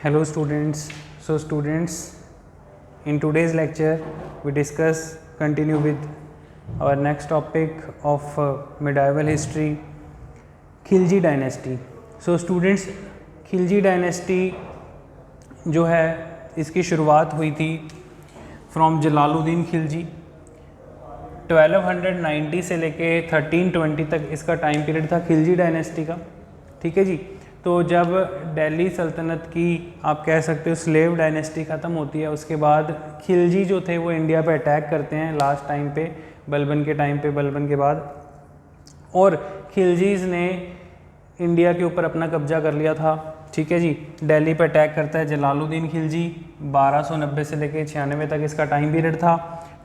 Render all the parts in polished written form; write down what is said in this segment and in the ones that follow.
Hello students. So students, in today's lecture we continue with our next topic of medieval history, Khilji dynasty. So students, Khilji dynasty जो है इसकी शुरुआत हुई थी from Jalaluddin Khilji. 1290 से लेके 1320 तक इसका टाइम पीरियड था खिलजी डायनेस्टी का. ठीक है जी. तो जब दिल्ली सल्तनत की आप कह सकते हो स्लेव डायनेस्टी ख़त्म होती है, उसके बाद खिलजी जो थे वो इंडिया पे अटैक करते हैं लास्ट टाइम पे, बलबन के टाइम पे, बलबन के बाद. और खिलजीज़ ने इंडिया के ऊपर अपना कब्जा कर लिया था. ठीक है जी. दिल्ली पे अटैक करता है जलालुद्दीन खिलजी. 1290 से लेके 96 तक इसका टाइम पीरियड था.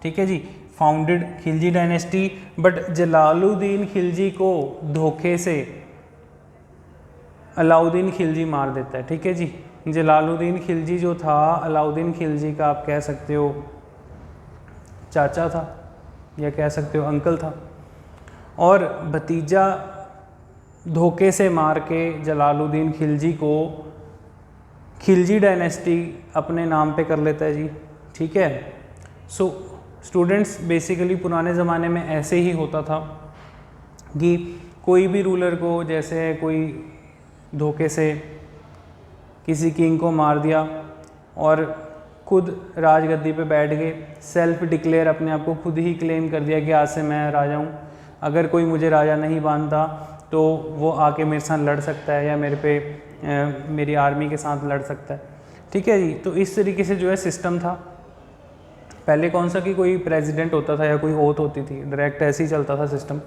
ठीक है जी. Founded Khilji dynasty. But Jalaluddin Khilji को धोखे से अलाउद्दीन खिलजी मार देता है. ठीक है जी. जलालुद्दीन खिलजी जो था, अलाउद्दीन खिलजी का आप कह सकते हो चाचा था या कह सकते हो अंकल था, और भतीजा धोखे से मार के जलालुद्दीन खिलजी को खिलजी डायनेस्टी अपने नाम पे कर लेता है जी. ठीक है. सो स्टूडेंट्स, बेसिकली पुराने ज़माने में ऐसे ही होता था कि कोई भी रूलर को, जैसे कोई धोखे से किसी किंग को मार दिया और खुद राजगद्दी पे बैठ गए, सेल्फ डिक्लेयर अपने आप को खुद ही क्लेम कर दिया कि आज से मैं राजा हूँ. अगर कोई मुझे राजा नहीं मानता तो वो आके मेरे साथ लड़ सकता है या मेरी आर्मी के साथ लड़ सकता है. ठीक है जी. तो इस तरीके से जो है सिस्टम था. पहले कौन सा कि कोई प्रेसिडेंट होता था या कोई ओथ होती थी, डायरेक्ट ऐसे ही चलता था system.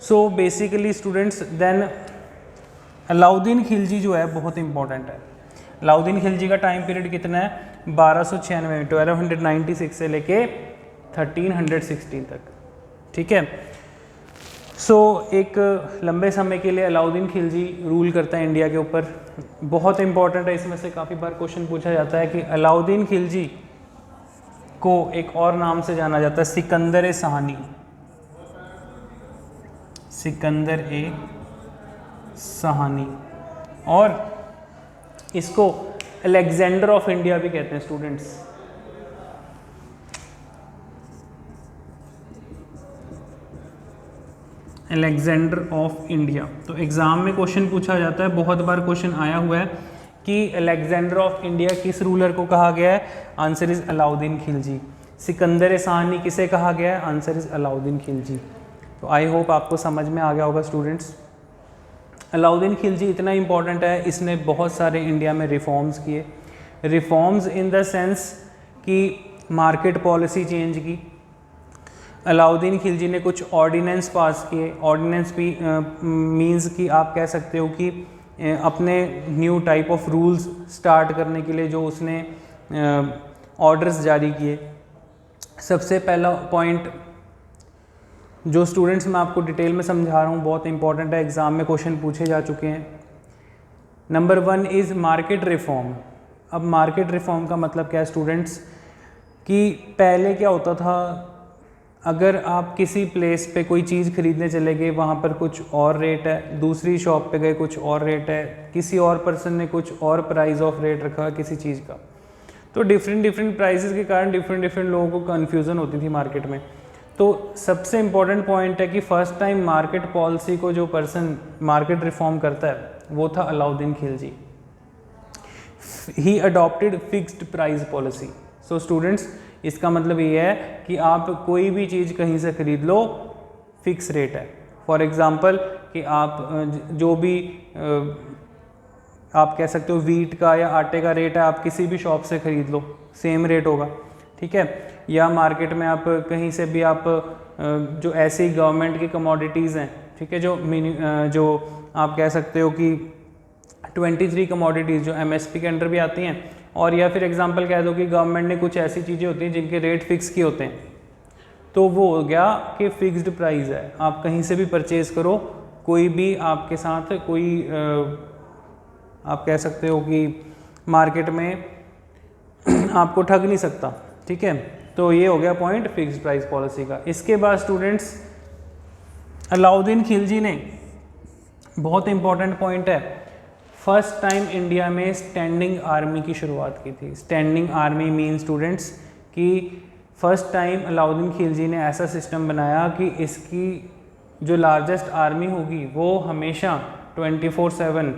So basically students, then Alauddin Khilji जो है बहुत इंपॉर्टेंट है. अलाउद्दीन खिलजी का टाइम पीरियड कितना है? 1296, 1296 से लेके 1316 तक. ठीक है. सो एक लंबे समय के लिए अलाउद्दीन खिलजी रूल करता है इंडिया के ऊपर. बहुत इंपॉर्टेंट है, इसमें से काफ़ी बार क्वेश्चन पूछा जाता है कि अलाउद्दीन खिलजी को एक और नाम से जाना जाता है सिकंदर सहानी. सिकंदर ए सहानी. और इसको अलेक्जेंडर ऑफ इंडिया भी कहते हैं स्टूडेंट्स. Alexander of India. तो एग्जाम में क्वेश्चन पूछा जाता है, बहुत बार क्वेश्चन आया हुआ है कि अलेक्जेंडर ऑफ इंडिया किस रूलर को कहा गया है? Answer is Alauddin Khilji. सिकंदर सहानी किसे कहा गया है? Answer is Alauddin Khilji. तो आई होप आपको समझ में आ गया होगा स्टूडेंट्स. अलाउद्दीन खिलजी इतना इम्पॉर्टेंट है, इसने बहुत सारे इंडिया में रिफॉर्म्स किए. रिफॉर्म्स इन द सेंस कि मार्केट पॉलिसी चेंज की. अलाउद्दीन खिलजी ने कुछ ऑर्डिनेंस पास किए. ऑर्डिनेंस भी मींस कि आप कह सकते हो कि अपने new type of rules start करने के लिए जो उसने ऑर्डर्स जारी किए. सबसे पहला पॉइंट जो स्टूडेंट्स मैं आपको डिटेल में समझा रहा हूँ, बहुत इंपॉर्टेंट है, एग्ज़ाम में क्वेश्चन पूछे जा चुके हैं. Number 1 is market reform. अब मार्केट रिफॉर्म का मतलब क्या है स्टूडेंट्स? कि पहले क्या होता था, अगर आप किसी प्लेस पे कोई चीज़ खरीदने चले गए, वहाँ पर कुछ और रेट है, दूसरी शॉप पे गए कुछ और रेट है, किसी और पर्सन ने कुछ और प्राइस ऑफ रेट रखा है किसी चीज़ का, तो डिफरेंट प्राइसेस के कारण डिफरेंट लोगों को कन्फ्यूज़न होती थी मार्केट में. तो सबसे इम्पॉर्टेंट पॉइंट है कि फर्स्ट टाइम मार्केट पॉलिसी को जो पर्सन मार्केट रिफॉर्म करता है वो था Alauddin Khilji. He adopted fixed price policy. So students, इसका मतलब ये है कि आप कोई भी चीज़ कहीं से खरीद लो, फिक्स रेट है. फॉर एग्ज़ाम्पल कि आप जो भी आप कह सकते हो वीट का या आटे का रेट है, आप किसी भी शॉप से ख़रीद लो, सेम रेट होगा. ठीक है. या मार्केट में आप कहीं से भी आप जो ऐसी गवर्नमेंट की कमोडिटीज़ हैं, ठीक है, जो आप कह सकते हो कि 23 कमोडिटीज़ जो MSP के अंडर भी आती हैं, और या फिर एग्जांपल कह दो कि गवर्नमेंट ने कुछ ऐसी चीज़ें होती हैं जिनके रेट फिक्स किए होते हैं, तो वो हो गया कि फिक्स्ड प्राइस है. आप कहीं से भी परचेज़ करो, कोई भी आपके साथ कोई आप कह सकते हो कि मार्केट में आपको ठग नहीं सकता. ठीक है. तो ये हो गया पॉइंट फिक्स्ड प्राइस पॉलिसी का. इसके बाद स्टूडेंट्स, अलाउद्दीन खिलजी ने, बहुत इंपॉर्टेंट पॉइंट है, फर्स्ट टाइम इंडिया में स्टैंडिंग आर्मी की शुरुआत की थी। स्टैंडिंग आर्मी मीन स्टूडेंट्स कि फर्स्ट टाइम अलाउद्दीन खिलजी ने ऐसा सिस्टम बनाया कि इसकी जो लार्जेस्ट आर्मी होगी वो हमेशा 24/7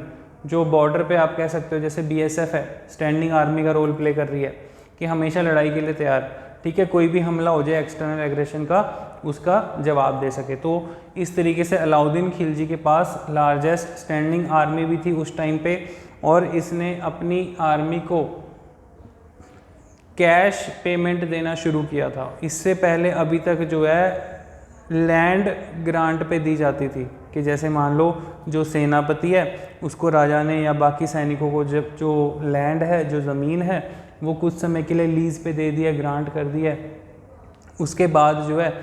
जो बॉर्डर पे आप कह सकते हो जैसे BSF है, स्टैंडिंग आर्मी का रोल प्ले कर रही है कि हमेशा लड़ाई के लिए तैयार, ठीक है, कोई भी हमला हो जाए एक्सटर्नल एग्रेशन का उसका जवाब दे सके। तो इस तरीके से अलाउद्दीन खिलजी के पास लार्जेस्ट स्टैंडिंग आर्मी भी थी उस टाइम पे, और इसने अपनी आर्मी को कैश पेमेंट देना शुरू किया था। इससे पहले अभी तक जो है लैंड ग्रांट पे दी जाती थी कि जैसे मान लो जो सेनापति है उसको राजा ने या बाकी सैनिकों को जब जो लैंड है, जो ज़मीन है, वो कुछ समय के लिए लीज़ पे दे दिया, ग्रांट कर दिया, उसके बाद जो है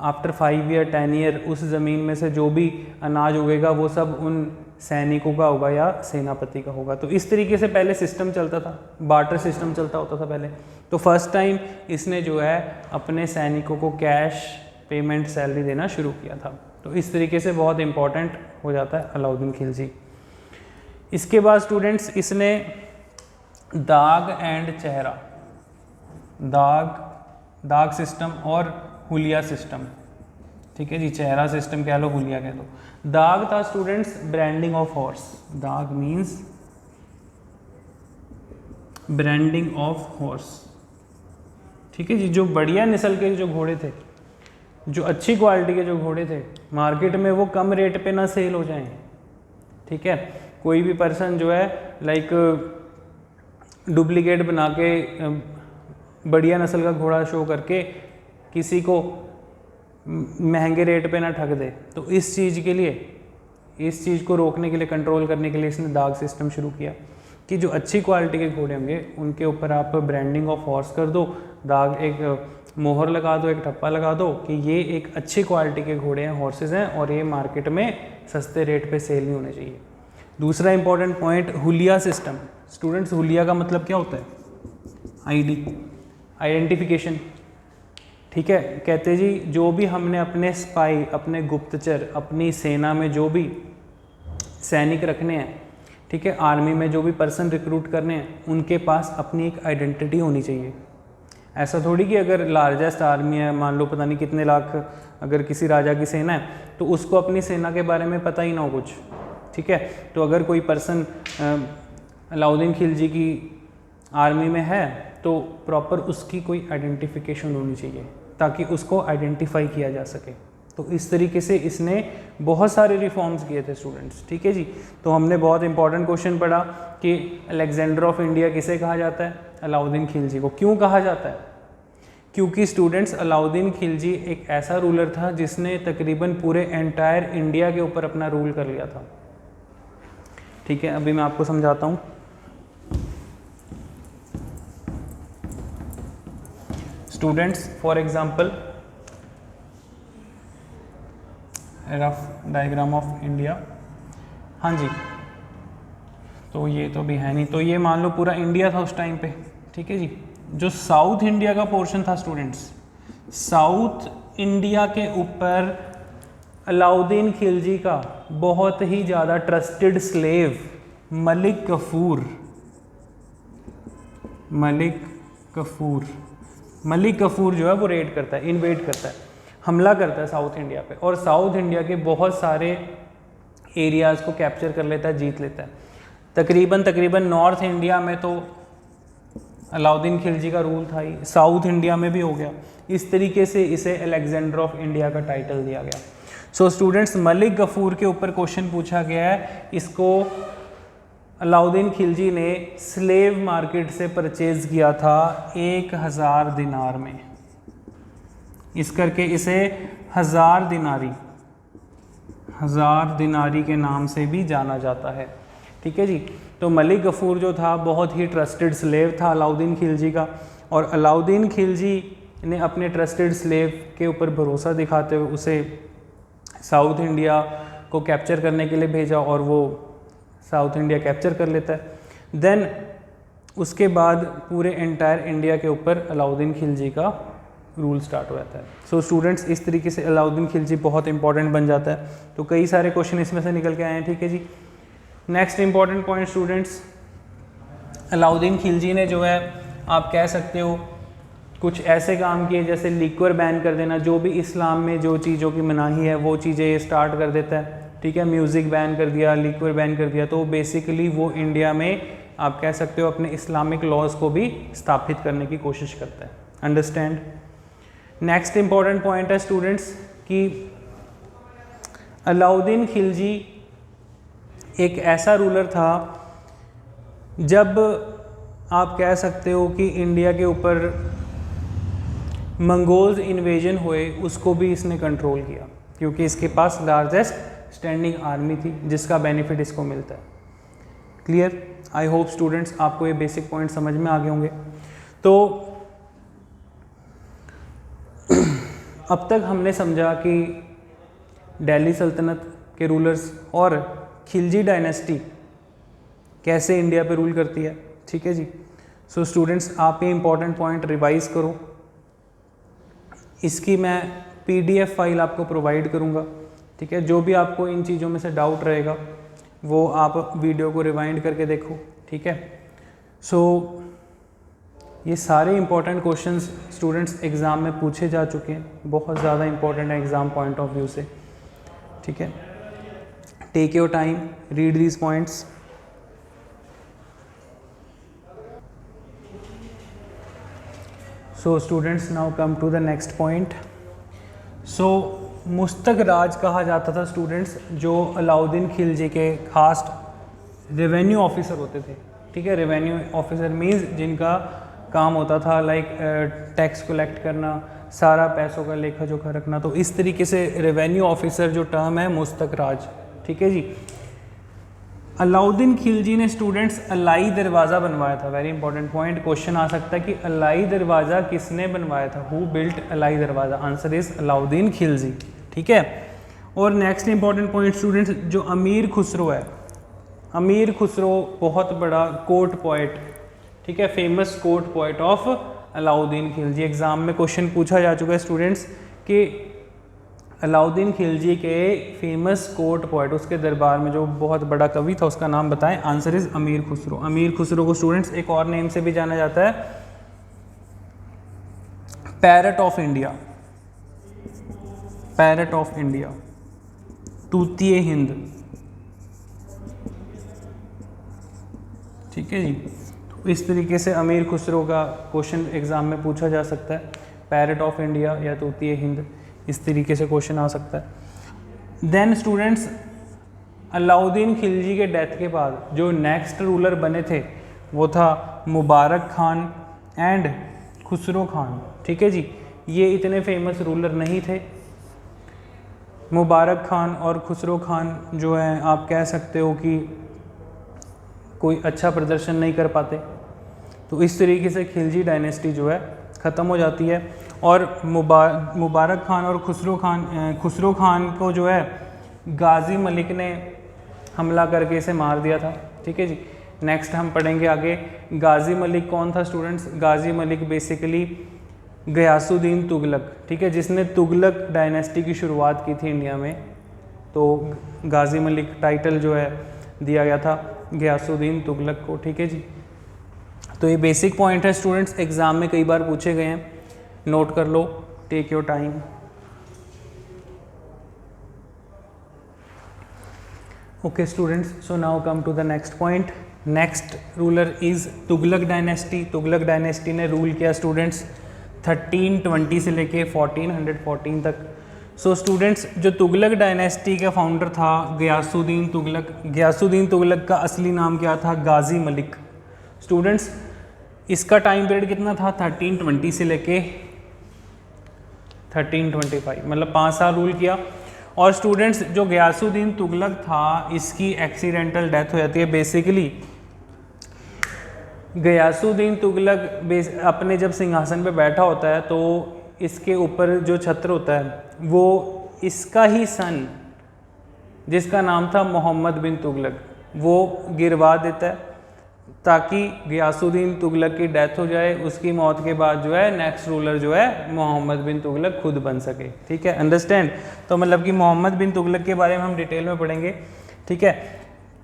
आफ्टर 5 ईयर 10 ईयर उस ज़मीन में से जो भी अनाज उगेगा वो सब उन सैनिकों का होगा या सेनापति का होगा। तो इस तरीके से पहले सिस्टम चलता था, बार्टर सिस्टम चलता होता था पहले। तो फर्स्ट टाइम इसने जो है अपने सैनिकों को कैश पेमेंट सैलरी देना शुरू किया था। तो इस तरीके से बहुत इंपॉर्टेंट हो जाता है अलाउद्दीन खिलजी। इसके बाद स्टूडेंट्स इसने दाग एंड चेहरा, दाग सिस्टम और हुलिया सिस्टम, ठीक है जी, चेहरा सिस्टम कह लो, हुलिया कह लो। दाग था स्टूडेंट्स ब्रांडिंग ऑफ हॉर्स, दाग मीन्स ब्रांडिंग ऑफ हॉर्स, ठीक है जी। जो बढ़िया नस्ल के जो घोड़े थे, जो अच्छी क्वालिटी के जो घोड़े थे, मार्केट में वो कम रेट पे ना सेल हो जाएं, ठीक है। कोई भी पर्सन जो है लाइक डुप्लीकेट बना के बढ़िया नस्ल का घोड़ा शो करके किसी को महंगे रेट पे ना ठग दे। तो इस चीज़ के लिए, इस चीज़ को रोकने के लिए, कंट्रोल करने के लिए इसने दाग सिस्टम शुरू किया कि जो अच्छी क्वालिटी के घोड़े होंगे उनके ऊपर आप ब्रांडिंग ऑफ हॉर्स कर दो, दाग एक मोहर लगा दो, एक ठप्पा लगा दो कि ये एक अच्छी क्वालिटी के घोड़े हैं, हॉर्सेस हैं, और ये मार्केट में सस्ते रेट पे सेल नहीं होने चाहिए। दूसरा इंपॉर्टेंट पॉइंट हुलिया सिस्टम। स्टूडेंट्स हुलिया का मतलब क्या होता है? आईडी, आइडेंटिफिकेशन, ठीक है। कहते जी जो भी हमने अपने स्पाई, अपने गुप्तचर, अपनी सेना में जो भी सैनिक रखने हैं, ठीक है, आर्मी में जो भी पर्सन रिक्रूट करने हैं, उनके पास अपनी एक आइडेंटिटी होनी चाहिए। ऐसा थोड़ी कि अगर लार्जेस्ट आर्मी है, मान लो पता नहीं कितने लाख अगर किसी राजा की सेना है, तो उसको अपनी सेना के बारे में पता ही ना हो कुछ, ठीक है। तो अगर कोई पर्सन अलाउद्दीन खिलजी की आर्मी में है तो प्रॉपर उसकी कोई आइडेंटिफिकेशन होनी चाहिए ताकि उसको आइडेंटिफाई किया जा सके। तो इस तरीके से इसने बहुत सारे रिफॉर्म्स किए थे स्टूडेंट्स, ठीक है जी। तो हमने बहुत इंपॉर्टेंट क्वेश्चन पढ़ा कि अलेक्जेंडर ऑफ इंडिया किसे कहा जाता है? अलाउद्दीन खिलजी को। क्यों कहा जाता है? क्योंकि स्टूडेंट्स अलाउद्दीन खिलजी एक ऐसा रूलर था जिसने तकरीबन पूरे एंटायर इंडिया के ऊपर अपना रूल कर लिया था, ठीक है। अभी मैं आपको समझाता हूँ। Students for example rough diagram of India, हाँ जी, तो ये तो भी है नहीं, तो ये मान लो पूरा इंडिया था उस टाइम पे, ठीक है जी। जो साउथ इंडिया का पोर्शन था स्टूडेंट्स, साउथ इंडिया के ऊपर अलाउद्दीन खिलजी का बहुत ही ज़्यादा ट्रस्टेड स्लेव मलिक कफूर जो है वो रेड करता है, इन्वेड करता है, हमला करता है साउथ इंडिया पे, और साउथ इंडिया के बहुत सारे एरियाज़ को कैप्चर कर लेता है, जीत लेता है। तकरीबन नॉर्थ इंडिया में तो अलाउद्दीन खिलजी का रूल था ही, साउथ इंडिया में भी हो गया। इस तरीके से इसे अलेक्जेंडर ऑफ इंडिया का टाइटल दिया गया। सो स्टूडेंट्स मलिक गफूर के ऊपर क्वेश्चन पूछा गया है, इसको अलाउद्दीन खिलजी ने स्लेव मार्केट से परचेज किया था 1000 दिनार में, इस करके इसे 1000 दिनारी के नाम से भी जाना जाता है, ठीक है जी। तो मलिक गफूर जो था बहुत ही ट्रस्टेड स्लेव था अलाउद्दीन खिलजी का, और अलाउद्दीन खिलजी ने अपने ट्रस्टेड स्लेव के ऊपर भरोसा दिखाते हुए उसे साउथ इंडिया को कैप्चर करने के लिए भेजा, और वो साउथ इंडिया कैप्चर कर लेता है। देन उसके बाद पूरे एंटायर इंडिया के ऊपर अलाउद्दीन खिलजी का रूल स्टार्ट हो जाता है। सो स्टूडेंट्स इस तरीके से अलाउद्दीन खिलजी बहुत इंपॉर्टेंट बन जाता है। तो कई सारे क्वेश्चन इसमें से निकल के आए हैं, ठीक है जी। Next important point students, Alauddin Khilji ने जो है आप कह सकते हो कुछ ऐसे काम किए जैसे लिक्वर बैन कर देना, जो भी इस्लाम में जो चीज़ों की मनाही है वो चीज़ें ये स्टार्ट कर देता है, ठीक है। म्यूज़िक बैन कर दिया, लिक्वर बैन कर दिया, तो बेसिकली वो इंडिया में आप कह सकते हो अपने इस्लामिक लॉज को भी स्थापित करने की कोशिश करता है। अंडरस्टैंड। नेक्स्ट इंपॉर्टेंट पॉइंट है स्टूडेंट्स कि अलाउद्दीन खिलजी एक ऐसा रूलर था जब आप कह सकते हो कि इंडिया के ऊपर मंगोल्स इन्वेजन हुए उसको भी इसने कंट्रोल किया, क्योंकि इसके पास लार्जेस्ट स्टैंडिंग आर्मी थी जिसका बेनिफिट इसको मिलता है। क्लियर? आई होप स्टूडेंट्स आपको ये बेसिक पॉइंट समझ में आ गए होंगे। तो अब तक हमने समझा कि दिल्ली सल्तनत के रूलर्स और खिलजी डायनेस्टी कैसे इंडिया पे रूल करती है, ठीक है जी। सो स्टूडेंट्स आप ये इंपॉर्टेंट पॉइंट रिवाइज करो, इसकी मैं PDF फाइल आपको प्रोवाइड करूँगा, ठीक है। जो भी आपको इन चीज़ों में से डाउट रहेगा वो आप वीडियो को रिवाइंड करके देखो, ठीक है। सो ये सारे इंपॉर्टेंट क्वेश्चंस स्टूडेंट्स एग्ज़ाम में पूछे जा चुके हैं, बहुत ज़्यादा इंपॉर्टेंट है एग्ज़ाम पॉइंट ऑफ व्यू से, ठीक है। Take your time, read these points. So students now come to the next point. So मुस्तक राज कहा जाता था स्टूडेंट्स जो अलाउद्दीन खिलजी के खास रेवेन्यू ऑफिसर होते थे, ठीक है। रेवेन्यू ऑफिसर मीन्स जिनका काम होता था लाइक टैक्स कलेक्ट करना, सारा पैसों का लेखा जोखा रखना, तो इस तरीके से रेवेन्यू ऑफिसर जो टर्म है मुस्तक राज, ठीक है जी। अलाउद्दीन खिलजी ने स्टूडेंट्स अलाई दरवाज़ा बनवाया था, वेरी इंपॉर्टेंट पॉइंट, क्वेश्चन आ सकता है कि अलाई दरवाज़ा किसने बनवाया था, हु बिल्ट अलाई दरवाज़ा, आंसर इज अलाउद्दीन खिलजी, ठीक है। और नेक्स्ट इंपॉर्टेंट पॉइंट स्टूडेंट्स, जो अमीर खुसरो है, अमीर खुसरो बहुत बड़ा कोर्ट पोएट, ठीक है, famous court poet of Alauddin Khilji. Exam में क्वेश्चन पूछा जा चुका है स्टूडेंट्स कि अलाउद्दीन खिलजी के फेमस कोर्ट पोएट, उसके दरबार में जो बहुत बड़ा कवि था उसका नाम बताएं, आंसर इज अमीर खुसरो। अमीर खुसरो को स्टूडेंट्स एक और नेम से भी जाना जाता है, parrot of India, parrot of India, तूतिए हिंद, ठीक है जी। तो इस तरीके से अमीर खुसरो का क्वेश्चन एग्जाम में पूछा जा सकता है, पैरट ऑफ इंडिया या तूतिए हिंद, इस तरीके से क्वेश्चन आ सकता है। देन स्टूडेंट्स अलाउद्दीन खिलजी के डेथ के बाद जो नेक्स्ट रूलर बने थे वो था मुबारक खान एंड खुसरो खान, ठीक है जी। ये इतने फेमस रूलर नहीं थे, मुबारक खान और खुसरो खान जो है आप कह सकते हो कि कोई अच्छा प्रदर्शन नहीं कर पाते, तो इस तरीके से खिलजी डायनेस्टी जो है ख़त्म हो जाती है। और मुबारक खान और खुसरो खान को जो है गाजी मलिक ने हमला करके इसे मार दिया था, ठीक है जी। नेक्स्ट हम पढ़ेंगे आगे गाजी मलिक कौन था स्टूडेंट्स। गाजी मलिक बेसिकली गयासुद्दीन तुगलक, ठीक है, जिसने तुगलक डायनेस्टी की शुरुआत की थी इंडिया में, तो गाजी मलिक टाइटल जो है दिया गया था गयासुद्दीन तुगलक को, ठीक है जी। तो ये बेसिक पॉइंट है स्टूडेंट्स, एग्जाम में कई बार पूछे गए हैं, नोट कर लो, take your time. Okay students, so now come to the next point. Next ruler is Tughlaq dynasty. Tughlaq dynasty ने रूल किया स्टूडेंट्स 1320 से लेके 1414 तक। सो स्टूडेंट्स जो तुगलक डायनेस्टी का फाउंडर था गयासुद्दीन तुगलक, गयासुद्दीन तुगलक का असली नाम क्या था, गाजी मलिक। स्टूडेंट्स इसका टाइम पीरियड कितना था, 1320 से लेके 1325, मतलब 5 साल रूल किया। और स्टूडेंट्स जो गयासुद्दीन तुगलक था इसकी एक्सीडेंटल डेथ हो जाती है। बेसिकली गयासुद्दीन तुगलक अपने जब सिंहासन पे बैठा होता है तो इसके ऊपर जो छत्र होता है वो इसका ही सन जिसका नाम था मोहम्मद बिन तुगलक वो गिरवा देता है ताकि गयासुद्दीन तुगलक की डेथ हो जाए, उसकी मौत के बाद जो है नेक्स्ट रूलर जो है मोहम्मद बिन तुगलक खुद बन सके, ठीक है, अंडरस्टैंड। तो मतलब कि मोहम्मद बिन तुगलक के बारे में हम डिटेल में पढ़ेंगे, ठीक है।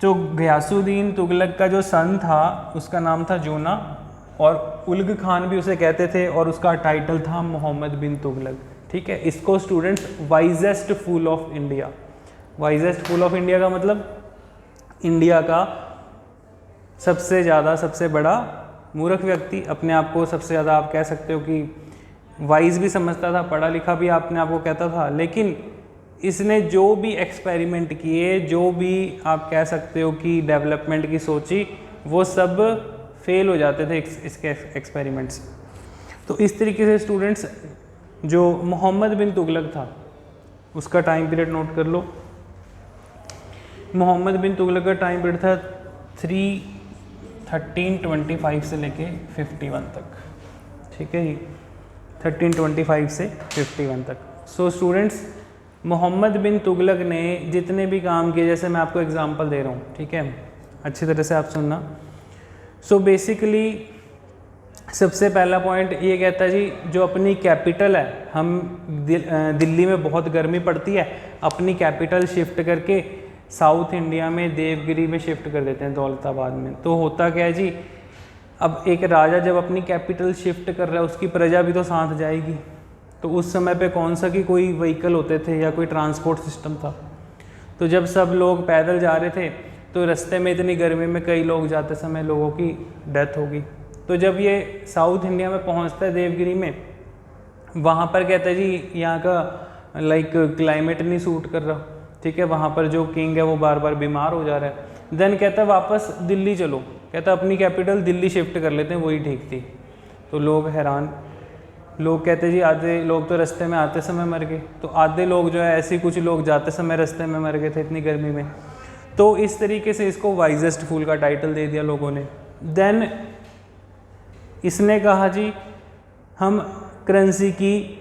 जो गयासुद्दीन तुगलक का जो सन था उसका नाम था जोना, और उल्ग खान भी उसे कहते थे, और उसका टाइटल था मोहम्मद बिन तुगलक। ठीक है, इसको students wisest fool of India, wisest fool of India का मतलब इंडिया का सबसे बड़ा मूर्ख व्यक्ति, अपने आप को सबसे ज़्यादा आप कह सकते हो कि वाइज भी समझता था, पढ़ा लिखा भी अपने आप को कहता था, लेकिन इसने जो भी एक्सपेरिमेंट किए, जो भी आप कह सकते हो कि डेवलपमेंट की सोची, वो सब फेल हो जाते थे इसके एक्सपेरिमेंट्स। तो इस तरीके से स्टूडेंट्स जो मोहम्मद बिन तुगलक था उसका टाइम पीरियड नोट कर लो। मोहम्मद बिन तुगलक का टाइम पीरियड था 1325 से लेके 51 तक। ठीक है जी, 1325 से 51 तक। सो स्टूडेंट्स मोहम्मद बिन तुगलक ने जितने भी काम किए, जैसे मैं आपको एग्जांपल दे रहा हूँ, ठीक है, अच्छी तरह से आप सुनना। सो बेसिकली सबसे पहला पॉइंट ये कहता है जी, जो अपनी कैपिटल है, हम दिल्ली में बहुत गर्मी पड़ती है, अपनी कैपिटल शिफ्ट करके साउथ इंडिया में देवगिरी में शिफ्ट कर देते हैं, दौलताबाद में। तो होता क्या है जी, अब एक राजा जब अपनी कैपिटल शिफ्ट कर रहा है, उसकी प्रजा भी तो साथ जाएगी। तो उस समय पे कौन सा कि कोई व्हीकल होते थे या कोई ट्रांसपोर्ट सिस्टम था। तो जब सब लोग पैदल जा रहे थे तो रास्ते में इतनी गर्मी में कई लोग जाते समय लोगों की डेथ हो गई। तो जब ये साउथ इंडिया में पहुंचता है देवगिरी में, वहाँ पर कहता है जी यहाँ का लाइक क्लाइमेट नहीं सूट कर रहा, ठीक है, वहाँ पर जो किंग है वो बार बार बीमार हो जा रहा है। देन कहता है वापस दिल्ली चलो, कहता अपनी कैपिटल दिल्ली शिफ्ट कर लेते हैं, वही ठीक थी। तो लोग हैरान, लोग कहते जी आधे लोग तो रास्ते में आते समय मर गए, तो आधे लोग जो है ऐसे कुछ लोग जाते समय रास्ते में मर गए थे इतनी गर्मी में। तो इस तरीके से इसको वाइजेस्ट फूल का टाइटल दे दिया लोगों ने। देन इसने कहा जी हम करेंसी की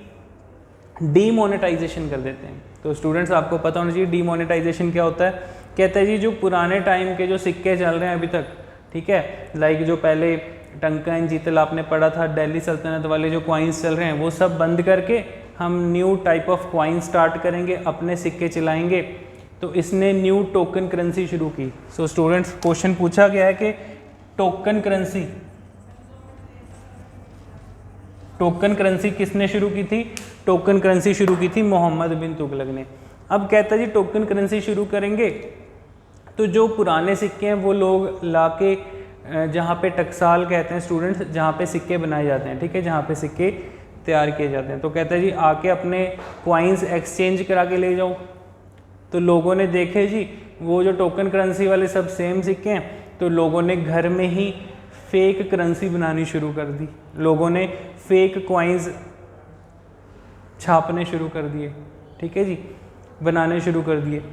डीमोनेटाइजेशन कर देते हैं। तो स्टूडेंट्स आपको पता होना चाहिए डीमोनेटाइजेशन क्या होता है। कहता है जी जो पुराने टाइम के जो सिक्के चल रहे हैं अभी तक, ठीक है, लाइक जो पहले टंका एंड जीतल आपने पढ़ा था, दिल्ली सल्तनत वाले जो कॉइन्स चल रहे हैं वो सब बंद करके हम new type of coin start करेंगे, अपने सिक्के चलाएंगे। तो इसने न्यू टोकन करेंसी शुरू की। सो स्टूडेंट्स क्वेश्चन पूछा गया है कि टोकन करेंसी किसने शुरू की थी? टोकन करेंसी शुरू की थी मोहम्मद बिन तुगलक ने। अब कहता है जी टोकन करेंसी शुरू करेंगे तो जो पुराने सिक्के हैं वो लोग लाके जहाँ पे टकसाल कहते हैं स्टूडेंट्स, जहाँ पे सिक्के बनाए जाते हैं, ठीक है, जहाँ पे सिक्के तैयार किए जाते हैं, तो कहता है जी आके अपने कॉइन्स एक्सचेंज करा के ले जाओ। तो लोगों ने देखे जी वो जो टोकन करेंसी वाले सब सेम सिक्के हैं, तो लोगों ने घर में ही फेक करेंसी बनानी शुरू कर दी। लोगों ने फेक कॉइन्स छापने शुरू कर दिए, ठीक है जी, बनाने शुरू कर दिए।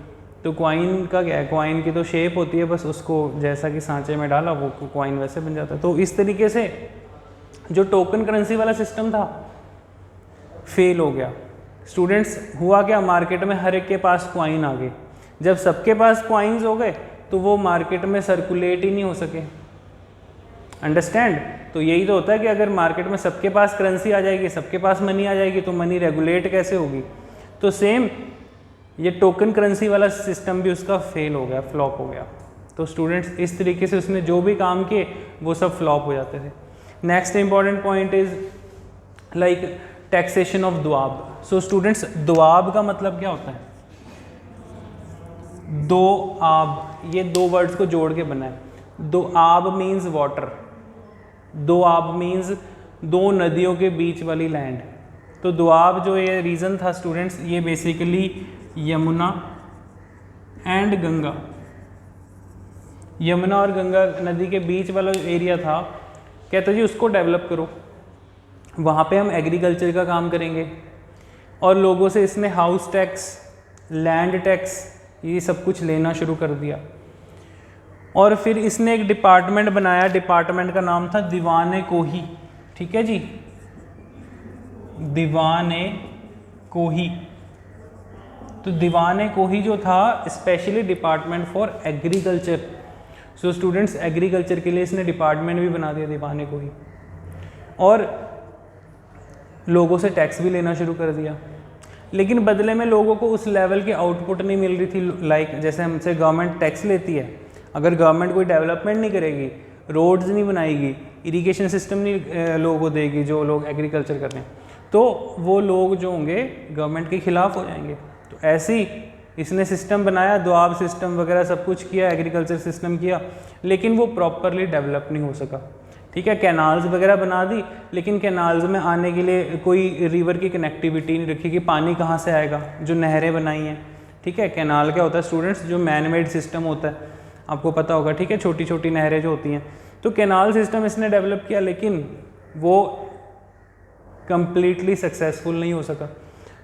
तो कॉइन का क्या है, कॉइन की तो शेप होती है, बस उसको जैसा कि सांचे में डाला वो कॉइन वैसे बन जाता है। तो इस तरीके से जो टोकन करेंसी वाला सिस्टम था फेल हो गया। स्टूडेंट्स हुआ क्या, मार्केट में हर एक के पास कॉइन आ गए। जब सबके पास कॉइन्स हो गए तो वो मार्केट में सर्कुलेट ही नहीं हो सके। अंडरस्टैंड? तो यही तो होता है कि अगर मार्केट में सबके पास करेंसी आ जाएगी, सबके पास मनी आ जाएगी, तो मनी रेगुलेट कैसे होगी? तो सेम ये टोकन करेंसी वाला सिस्टम भी उसका फेल हो गया, फ्लॉप हो गया। तो स्टूडेंट्स इस तरीके से उसने जो भी काम किए वो सब फ्लॉप हो जाते थे। Next important point is like taxation of Doab. So students Doab का मतलब क्या होता है? दो आब, ये दो वर्ड्स को जोड़ के बना है। दो आब मीन्स वाटर, दो आब मीन्स दो नदियों के बीच वाली लैंड। तो दुआब जो ये रीज़न था स्टूडेंट्स, ये बेसिकली यमुना एंड गंगा, यमुना और गंगा नदी के बीच वाला जो एरिया था, कहते जी उसको डेवलप करो, वहाँ पे हम एग्रीकल्चर का काम करेंगे। और लोगों से इसने हाउस टैक्स, लैंड टैक्स, ये सब कुछ लेना शुरू कर दिया। और फिर इसने एक डिपार्टमेंट बनाया, डिपार्टमेंट का नाम था दीवाने कोही, ठीक है जी, दीवाने कोही। तो दीवाने कोही जो था specially department for agriculture. So students agriculture के लिए इसने डिपार्टमेंट भी बना दिया दीवाने कोही, और लोगों से टैक्स भी लेना शुरू कर दिया। लेकिन बदले में लोगों को उस लेवल की आउटपुट नहीं मिल रही थी। लाइक जैसे हमसे गवर्नमेंट टैक्स लेती है अगर गवर्नमेंट कोई डेवलपमेंट नहीं करेगी, रोड्स नहीं बनाएगी, इरिगेशन सिस्टम नहीं लोगों को देगी जो लोग एग्रीकल्चर कर रहे हैं, तो वो लोग जो होंगे गवर्नमेंट के खिलाफ हो जाएंगे। तो ऐसे ही इसने सिस्टम बनाया, दोआब सिस्टम वगैरह सब कुछ किया, एग्रीकल्चर सिस्टम किया, लेकिन वो प्रॉपरली डेवलप नहीं हो सका। ठीक है, कैनाल्स वगैरह बना दी, लेकिन कैनाल्स में आने के लिए कोई रिवर की कनेक्टिविटी नहीं रखी कि पानी कहाँ से आएगा, जो नहरें बनाई हैं। ठीक है, कैनाल क्या होता है स्टूडेंट्स, जो मैन मेड सिस्टम होता है, आपको पता होगा। ठीक है, छोटी छोटी नहरें जो होती हैं, तो कैनाल सिस्टम इसने डेवलप किया, लेकिन वो कंप्लीटली सक्सेसफुल नहीं हो सका।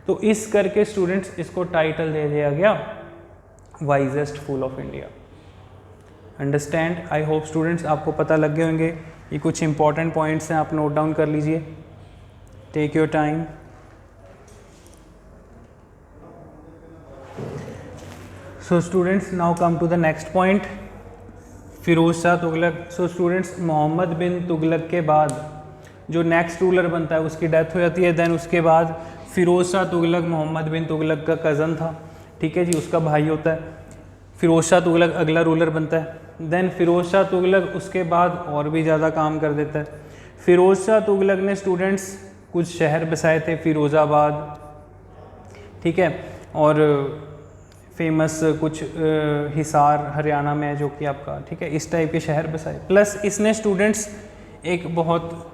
तो इस करके स्टूडेंट्स इसको टाइटल दे दिया गया wisest fool of India. Understand? I hope students आपको पता लग गए होंगे। ये कुछ इंपॉर्टेंट पॉइंट्स हैं, आप नोट डाउन कर लीजिए, take your time. So students now come to the next point, Firoz Shah Tughlaq. So students Mohammad bin Tughlaq के बाद जो नेक्स्ट रूलर बनता है उसकी डेथ हो जाती है। देन उसके बाद फिरोज शाह तुगलक मोहम्मद बिन तुगलक का कज़न था। ठीक है जी, उसका भाई होता है। फिरोज शाह तुगलक अगला रूलर बनता है। देन फिरोज शाह तुगलक उसके बाद और भी ज़्यादा काम कर देता है। फिरोज शाह तुगलक ने स्टूडेंट्स कुछ शहर बसाए थे, फिरोज़ाबाद, ठीक है, और फेमस कुछ हिसार हरियाणा में है जो कि आपका, ठीक है, इस टाइप के शहर बसाए। प्लस इसने स्टूडेंट्स एक बहुत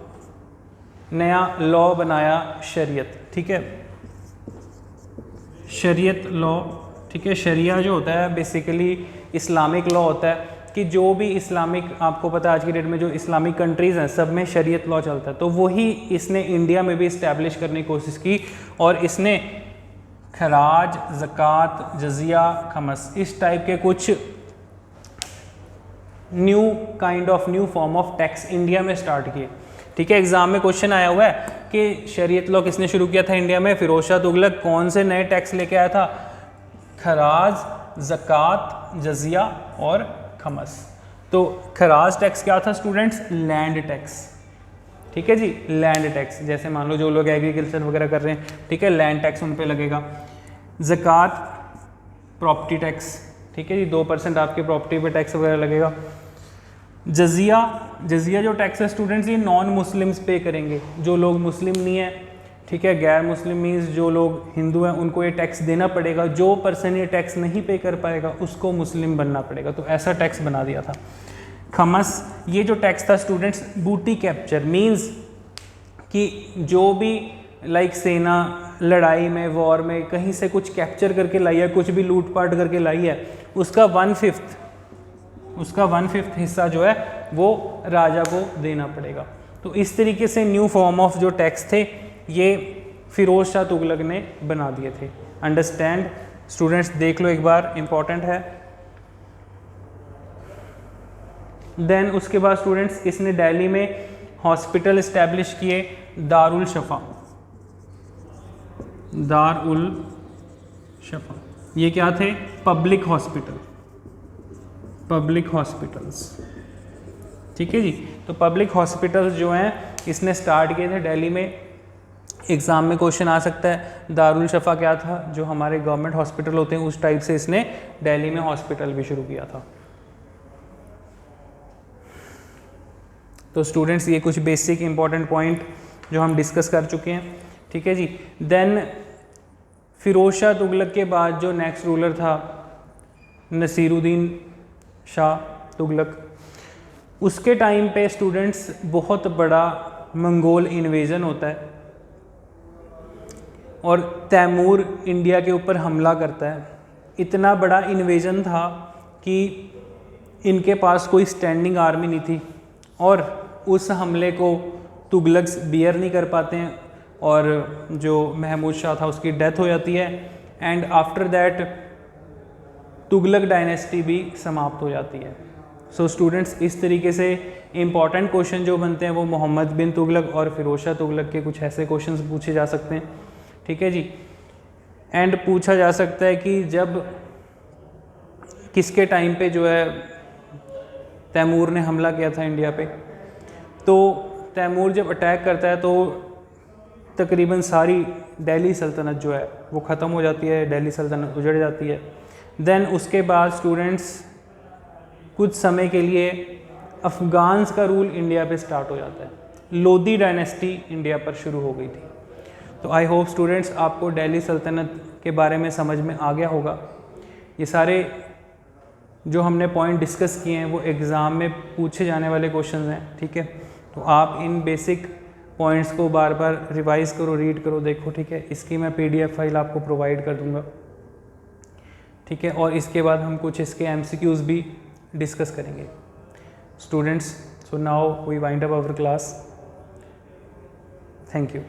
नया लॉ बनाया, शरीयत। ठीक है, शरीयत लॉ। ठीक है, शरिया जो होता है बेसिकली इस्लामिक लॉ होता है कि जो भी इस्लामिक, आपको पता है आज की डेट में जो इस्लामिक कंट्रीज़ हैं सब में शरीयत लॉ चलता है, तो वही इसने इंडिया में भी इस्टेब्लिश करने की कोशिश की। और इसने खराज, ज़कात, जजिया, खमस, इस टाइप के कुछ new form of tax India में स्टार्ट किए। ठीक है, एग्जाम में क्वेश्चन आया हुआ है कि शरीयत लॉ किसने शुरू किया था इंडिया में? फिरोज शाह तुगलक। कौन से नए टैक्स लेके आया था? खराज, ज़कात, जजिया और खमस। तो खराज टैक्स क्या था स्टूडेंट्स? Land tax. ठीक है जी, लैंड टैक्स, जैसे मान लो जो लोग एग्रीकल्चर वगैरह कर रहे हैं, ठीक है, लैंड टैक्स उन पे लगेगा। ज़कात, प्रॉपर्टी टैक्स, ठीक है जी, 2% आपके प्रॉपर्टी पे टैक्स वगैरह लगेगा। जजिया, जजिया जो टैक्स है स्टूडेंट्स, ये नॉन मुस्लिम्स पे करेंगे, जो लोग मुस्लिम नहीं है, ठीक है, गैर मुस्लिम मीन्स जो लोग हिंदू हैं उनको ये टैक्स देना पड़ेगा। जो पर्सन ये टैक्स नहीं पे कर पाएगा उसको मुस्लिम बनना पड़ेगा, तो ऐसा टैक्स बना दिया था। खमस, ये जो टैक्स था स्टूडेंट्स, बूटी कैप्चर मीन्स कि जो भी लाइक सेना लड़ाई में, वॉर में कहीं से कुछ कैप्चर करके लाई है, कुछ भी लूटपाट करके लाई है, उसका 1/5 हिस्सा जो है वो राजा को देना पड़ेगा। तो इस तरीके से न्यू फॉर्म ऑफ जो टैक्स थे ये फिरोज शाह तुगलक ने बना दिए थे। Understand students? देख लो एक बार, इंपॉर्टेंट है। देन उसके बाद स्टूडेंट्स इसने दिल्ली में हॉस्पिटल इस्टेब्लिश किए, दारुल शफा। दारुल शफा ये क्या थे? Public hospital, public hospitals. ठीक है जी, तो पब्लिक हॉस्पिटल्स जो हैं इसने स्टार्ट किए थे दिल्ली में। एग्ज़ाम में क्वेश्चन आ सकता है दारुल शफा क्या था? जो हमारे गवर्नमेंट हॉस्पिटल होते हैं उस टाइप से इसने दिल्ली में हॉस्पिटल भी शुरू किया था। तो स्टूडेंट्स ये कुछ बेसिक इंपॉर्टेंट पॉइंट जो हम डिस्कस कर चुके हैं। ठीक है जी, देन फिरोज शाह तुगलक के बाद जो नेक्स्ट रूलर था नसीरुद्दीन शाह तुगलक, उसके टाइम पे स्टूडेंट्स बहुत बड़ा मंगोल इन्वेजन होता है और तैमूर इंडिया के ऊपर हमला करता है। इतना बड़ा इन्वेजन था कि इनके पास कोई स्टैंडिंग आर्मी नहीं थी और उस हमले को तुगलक्स बियर नहीं कर पाते हैं और जो महमूद शाह था उसकी डेथ हो जाती है। And after that Tughlaq dynasty भी समाप्त हो जाती है। सो स्टूडेंट्स इस तरीके से इम्पॉर्टेंट क्वेश्चन जो बनते हैं वो मोहम्मद बिन तुगलक और फिरोज शाह तुगलक के कुछ ऐसे क्वेश्चंस पूछे जा सकते हैं। ठीक है जी, एंड पूछा जा सकता है कि जब किसके टाइम पे जो है तैमूर ने हमला किया था इंडिया पे, तो तैमूर जब अटैक करता है तो तकरीबन सारी दिल्ली सल्तनत जो है वो ख़त्म हो जाती है, दिल्ली सल्तनत उजड़ जाती है। देन उसके बाद स्टूडेंट्स कुछ समय के लिए अफ़गान्स का रूल इंडिया पे स्टार्ट हो जाता है। लोधी डायनेस्टी इंडिया पर शुरू हो गई थी। तो आई होप स्टूडेंट्स आपको दिल्ली सल्तनत के बारे में समझ में आ गया होगा। ये सारे जो हमने पॉइंट डिस्कस किए हैं वो एग्ज़ाम में पूछे जाने वाले क्वेश्चन हैं, ठीक है। तो आप इन बेसिक पॉइंट्स को बार बार रिवाइज़ करो, रीड करो, देखो, ठीक है। इसकी मैं PDF फाइल आपको प्रोवाइड कर दूंगा, ठीक है। और इसके बाद हम कुछ इसके MCQs भी डिस्कस करेंगे students. So now we wind up our class. Thank you.